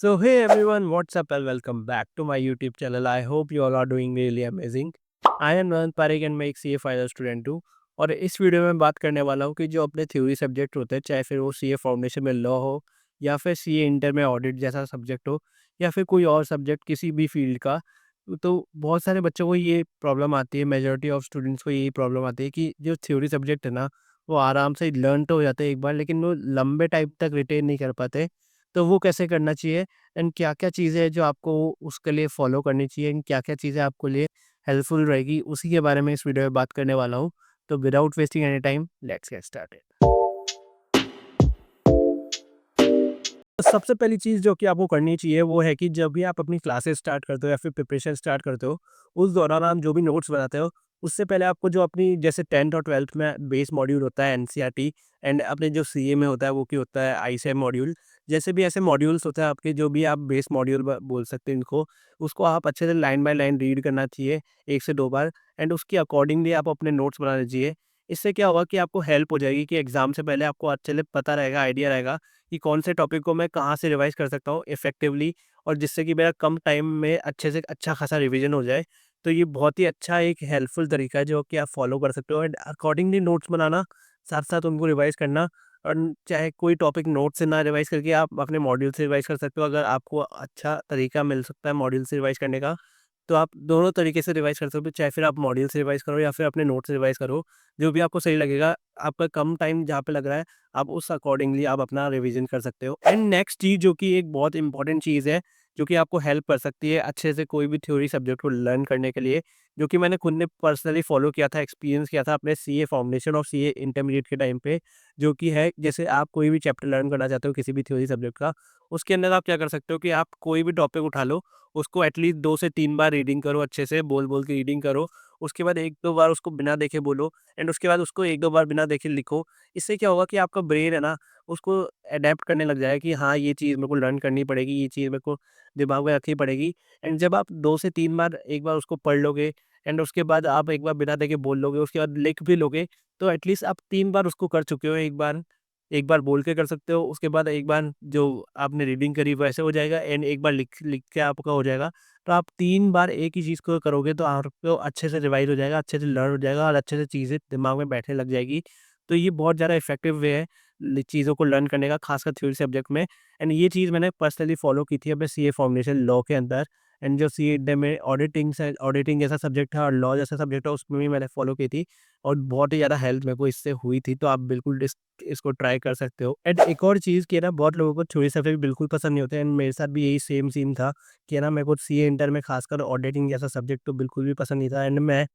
So, hey everyone, what's up and welcome back to my YouTube channel. I hope you all are doing really amazing. I am Nand Parekh and मैं एक सी A final student हूँ और इस video में बात करने वाला हूँ कि जो अपने थ्योरी सब्जेक्ट होते हैं, चाहे फिर वो सी ए फाउंडेशन में लॉ हो या फिर सी ए इंटर में ऑडिट जैसा सब्जेक्ट हो या फिर कोई और सब्जेक्ट किसी भी फील्ड का। तो बहुत सारे बच्चों को ये प्रॉब्लम आती है, मेजॉरिटी ऑफ स्टूडेंट्स को यही प्रॉब्लम आती है कि जो थ्योरी सब्जेक्ट है ना, वो आराम से लर्न तो हो जाते हैं एक बार, लेकिन वो लंबे टाइम तक रिटेन नहीं कर पाते। तो वो कैसे करना चाहिए एंड क्या-क्या चीज़ें हैं जो आपको उसके लिए फ़ॉलो करनी चाहिए एंड क्या-क्या चीज़ें आपको लिए हेल्पफुल रहेगी, उसी के बारे में इस वीडियो में बात करने वाला हूँ। तो without wasting any time let's get started. सबसे पहली चीज़ जो कि आपको करनी चाहिए वो है कि जब भी आप अपनी क्लासेस स्टार्ट करते हो या फिर प्रिपरेशन स्टार्ट करते हो, उस दौरान आप जो भी नोट्स बनाते हो, उससे पहले आपको जो अपनी जैसे 10th और 12th में बेस मॉड्यूल होता है एनसीईआरटी एंड अपने जो सीए में होता है वो क्या होता है आईसीएम मॉड्यूल। जैसे भी ऐसे मॉड्यूल्स होते हैं आपके, जो भी आप बेस मॉड्यूल बोल सकते हैं इनको, उसको आप अच्छे से लाइन बाय लाइन रीड करना चाहिए 1 से 2 बार एंड उसके अकॉर्डिंगली आप अपने नोट्स बनाने चाहिए। इससे क्या होगा कि आपको हेल्प हो जाएगी कि एग्ज़ाम से पहले आपको अच्छे से पता रहेगा, आइडिया रहेगा कि कौन से टॉपिक को मैं कहाँ से रिवाइज़ कर सकता हूँ इफ़ेक्टिवली, और जिससे कि मेरा कम टाइम में अच्छे से अच्छा खासा रिवीजन हो जाए। तो ये बहुत ही अच्छा एक हेल्पफुल तरीका है जो कि आप फॉलो कर सकते हो एंड अकॉर्डिंगली नोट्स बनाना, साथ-साथ उनको रिवाइज़ करना। और चाहे कोई टॉपिक नोट से ना रिवाइज़ करके आप अपने मॉड्यूल से रिवाइज़ कर सकते हो। अगर आपको अच्छा तरीका मिल सकता है मॉड्यूल से रिवाइज़ करने का, तो आप दोनों तरीके से रिवाइज़ कर सकते हो, चाहे फिर आप मॉड्यूल से रिवाइज़ करो या फिर अपने नोट से रिवाइज़ करो, जो भी आपको सही लगेगा। आपका कम टाइम जहाँ पे लग रहा है, आप उस अकॉर्डिंगली आप अपना रिवीजन कर सकते हो। एंड नेक्स्ट चीज़ जो कि एक बहुत इंपॉर्टेंट चीज़ है, जो कि आपको हेल्प कर सकती है अच्छे से कोई भी थ्योरी सब्जेक्ट को लर्न करने के लिए, जो कि मैंने खुद ने पर्सनली फॉलो किया था, एक्सपीरियंस किया था अपने सीए फाउंडेशन और सीए इंटरमीडिएट के टाइम पे, जो कि है जैसे आप कोई भी चैप्टर लर्न करना चाहते हो किसी भी थ्योरी सब्जेक्ट का, उसके अंदर आप क्या कर सकते हो कि आप कोई भी टॉपिक उठा लो, उसको एटलीस्ट 2 से 3 बार रीडिंग करो, अच्छे से बोल-बोल के रीडिंग करो। उसके बाद 1-2 बार उसको बिना देखे बोलो एंड उसके बाद उसको 1-2 बार बिना देखे लिखो। इससे क्या होगा कि आपका ब्रेन है ना, उसको अडैप्ट करने लग जाएगा कि हाँ, ये चीज़ मेरे को लर्न करनी पड़ेगी, ये चीज़ मेरे को दिमाग में रखनी पड़ेगी। एंड जब आप 2 से 3 बार एक बार उसको पढ़ लोगे एंड उसके बाद आप एक बार बिना देखे बोल लोगे, उसके बाद लिख भी लोगे, तो एटलीस्ट आप 3 बार उसको कर चुके हो। एक बार बोल के कर सकते हो, उसके बाद एक बार जो आपने रीडिंग करी वैसे हो जाएगा एंड एक बार लिख लिख के आपका हो जाएगा। तो आप 3 बार एक ही चीज़ को करोगे तो आपको अच्छे से रिवाइज़ हो जाएगा, अच्छे से लर्न हो जाएगा और अच्छे से चीज़ें दिमाग में बैठने लग जाएगी। तो ये बहुत ज़्यादा इफ़ेक्टिव वे है चीज़ों को लर्न करने का, खासकर थ्योरी सब्जेक्ट में। एंड ये चीज़ मैंने पर्सनली फॉलो की थी अपने सीए फाउंडेशन लॉ के अंदर एंड जो सीए में ऑडिटिंग जैसा सब्जेक्ट है और लॉ जैसा सब्जेक्ट है, उसमें भी मैंने फॉलो की थी और बहुत ही ज़्यादा हेल्प मेरे को इससे हुई थी। तो आप बिल्कुल इसको ट्राई कर सकते हो। एंड एक और चीज़ कि है ना, बहुत लोगों को थ्योरी सब्जेक्ट बिल्कुल पसंद नहीं होते एंड मेरे साथ भी यही सेम सीन था कि है ना, मेरे को सीए इंटर में खासकर ऑडिटिंग जैसा सब्जेक्ट तो बिल्कुल भी पसंद नहीं था एंड मैं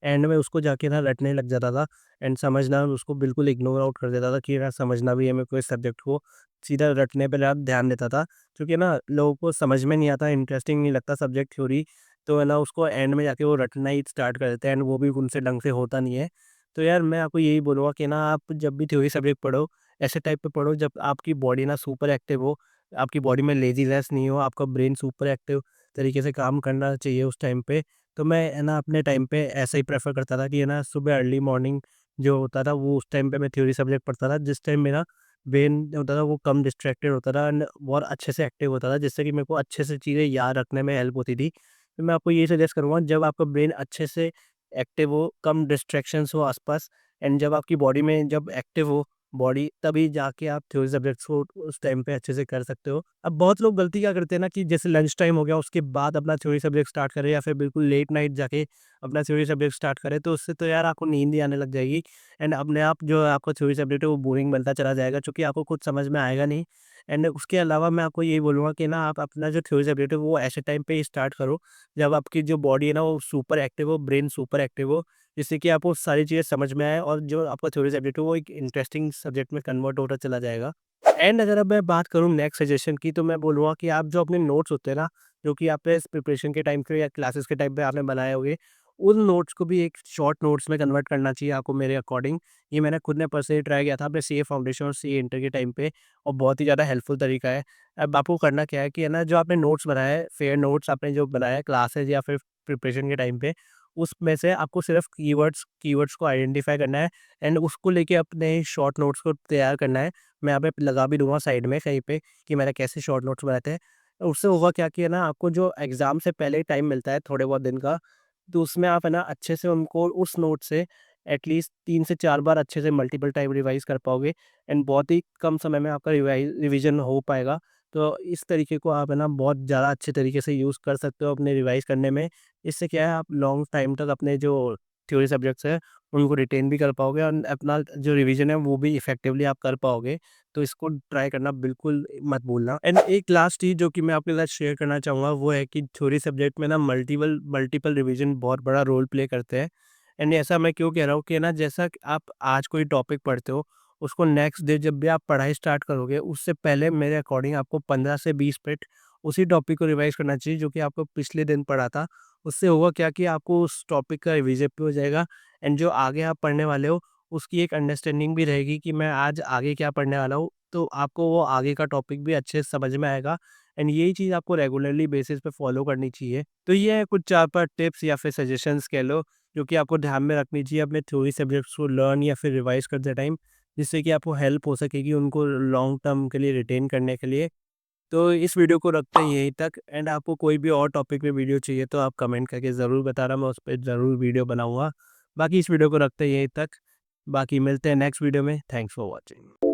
एंड में उसको जाके ना रटने लग जाता था एंड समझना उसको बिल्कुल इग्नोर आउट कर देता था कि ना समझना भी है मेरे को इस सब्जेक्ट को, सीधा रटने पे ज़्यादा ध्यान देता था। क्योंकि ना लोगों को समझ में नहीं आता, इंटरेस्टिंग नहीं लगता सब्जेक्ट थ्योरी, तो है ना उसको एंड में जाके वो रटना ही स्टार्ट कर देते हैं एंड वो भी उनसे ढंग से होता नहीं है। तो यार मैं आपको यही बोलूँगा कि ना आप जब भी थ्योरी सब्जेक्ट पढ़ो, ऐसे टाइप पे पढ़ो जब आपकी बॉडी ना सुपर एक्टिव हो, आपकी बॉडी में लेज़ीनेस नहीं हो, आपका ब्रेन सुपर एक्टिव तरीके से काम करना चाहिए उस टाइम पे। तो मैं है ना अपने टाइम पे ऐसा ही प्रेफ़र करता था कि है ना सुबह अर्ली मॉर्निंग जो होता था वो उस टाइम पे मैं थ्योरी सब्जेक्ट पढ़ता था, जिस टाइम मेरा ब्रेन जो होता था वो कम डिस्ट्रैक्टेड होता था एंड बहुत अच्छे से एक्टिव होता था, जिससे कि मेरे को अच्छे से चीज़ें याद रखने में हेल्प होती थी। तो मैं आपको ये सजेस्ट करूँगा, जब आपका ब्रेन अच्छे से एक्टिव हो, कम डिस्ट्रैक्शंस हो आस-पास एंड जब आपकी बॉडी में जब एक्टिव हो बॉडी, तभी जाके आप थ्योरी सब्जेक्ट्स को उस टाइम पे अच्छे से कर सकते हो। अब बहुत लोग गलती क्या करते हैं ना कि जैसे लंच टाइम हो गया उसके बाद अपना थ्योरी सब्जेक्ट स्टार्ट करें या फिर बिल्कुल लेट नाइट जाके अपना थ्योरी सब्जेक्ट स्टार्ट करें, तो उससे तो यार आपको नींद ही आने लग जाएगी एंड अपने आप जो आपका थ्योरी सब्जेक्ट है वो बोरिंग बनता चला जाएगा, क्योंकि आपको कुछ समझ में आएगा नहीं। एंड उसके अलावा मैं आपको यही बोलूँगा कि ना आप अपना जो थ्योरी सब्जेक्ट है वो ऐसे टाइम पे ही स्टार्ट करो जब आपकी जो बॉडी है ना वो सुपर एक्टिव हो, ब्रेन सुपर एक्टिव हो, जिससे कि आपको सारी चीज़ें समझ में आए और जो आपका थ्योरी सब्जेक्ट है वो एक इंटरेस्टिंग सब्जेक्ट में कन्वर्ट होता चला जाएगा। एंड अगर अब मैं बात करूँ नेक्स्ट सजेशन की, तो मैं बोलूँगा कि आप जो अपने नोट्स होते हैं ना, जो कि आपने इस प्रिपरेशन के टाइम पे या क्लासेस के टाइम पे आपने बनाए होंगे, उन नोट्स को भी एक शॉर्ट नोट्स में कन्वर्ट करना चाहिए आपको मेरे अकॉर्डिंग। ये मैंने खुद ने पर्सनली ट्राई किया था अपने सीए फाउंडेशन और सीए इंटर के टाइम पे और बहुत ही ज़्यादा हेल्पफुल तरीका है। अब आपको करना क्या है कि है ना, जो आपने नोट्स बनाया है, फेयर नोट्स आपने जो बनाया है क्लासेस या फिर प्रिपरेशन के टाइम पे, उसमें से आपको सिर्फ कीवर्ड्स को आइडेंटिफ़ाई करना है एंड उसको लेके अपने शॉर्ट नोट्स को तैयार करना है। मैं यहाँ पे लगा भी दूँगा साइड में कहीं पे कि मैंने कैसे शॉर्ट नोट्स बनाए थे। उससे होगा क्या कि है ना आपको जो एग्ज़ाम से पहले ही टाइम मिलता है थोड़े बहुत दिन का, तो उसमें आप है ना अच्छे से उनको उस नोट से एटलीस्ट 3 से 4 बार अच्छे से मल्टीपल टाइम रिवाइज़ कर पाओगे एंड बहुत ही कम समय में आपका रिवीजन हो पाएगा। तो इस तरीके को आप है ना बहुत ज़्यादा अच्छे तरीके से यूज़ कर सकते हो अपने रिवाइज़ करने में। इससे क्या है आप लॉन्ग टाइम तक अपने जो थ्योरी सब्जेक्ट्स हैं, उनको रिटेन भी कर पाओगे और अपना जो रिवीजन है वो भी इफ़ेक्टिवली आप कर पाओगे। तो इसको ट्राई करना बिल्कुल मत भूलना। एंड एक लास्ट चीज़ जो कि मैं आपके साथ शेयर करना चाहूँगा वो है कि थ्योरी सब्जेक्ट में ना मल्टीपल मल्टीपल रिवीजन बहुत बड़ा रोल प्ले करते हैं। एंड ऐसा मैं क्यों कह रहा हूँ कि ना जैसा कि आप आज कोई टॉपिक पढ़ते हो, उसको नेक्स्ट डे जब भी आप पढ़ाई स्टार्ट करोगे, उससे पहले मेरे अकॉर्डिंग आपको 15 से 20 मिनट उसी टॉपिक को रिवाइज़ करना चाहिए जो कि आपको पिछले दिन पढ़ा था। उससे होगा क्या कि आपको उस टॉपिक का रिवीजन भी हो जाएगा एंड जो आगे आप पढ़ने वाले हो, उसकी एक अंडरस्टैंडिंग भी रहेगी कि मैं आज आगे क्या पढ़ने वाला हूँ, तो आपको वो आगे का टॉपिक भी अच्छे से समझ में आएगा एंड यही चीज़ आपको रेगुलरली बेसिस पे फॉलो करनी चाहिए। तो ये है कुछ 4-5 टिप्स या फिर सजेशंस कह लो, जो कि आपको ध्यान में रखनी चाहिए अपने थ्योरी सब्जेक्ट्स को लर्न या फिर रिवाइज़ करते टाइम, जिससे कि आपको हेल्प हो सकेगी उनको लॉन्ग टर्म के लिए रिटेन करने के लिए। तो इस वीडियो को रखते हैं यहीं तक एंड आपको कोई भी और टॉपिक पे वीडियो चाहिए तो आप कमेंट करके ज़रूर बताना, मैं उस पे ज़रूर वीडियो बनाऊँगा। बाकी इस वीडियो को रखते हैं यहीं तक, बाकी मिलते हैं नेक्स्ट वीडियो में। Thanks for watching.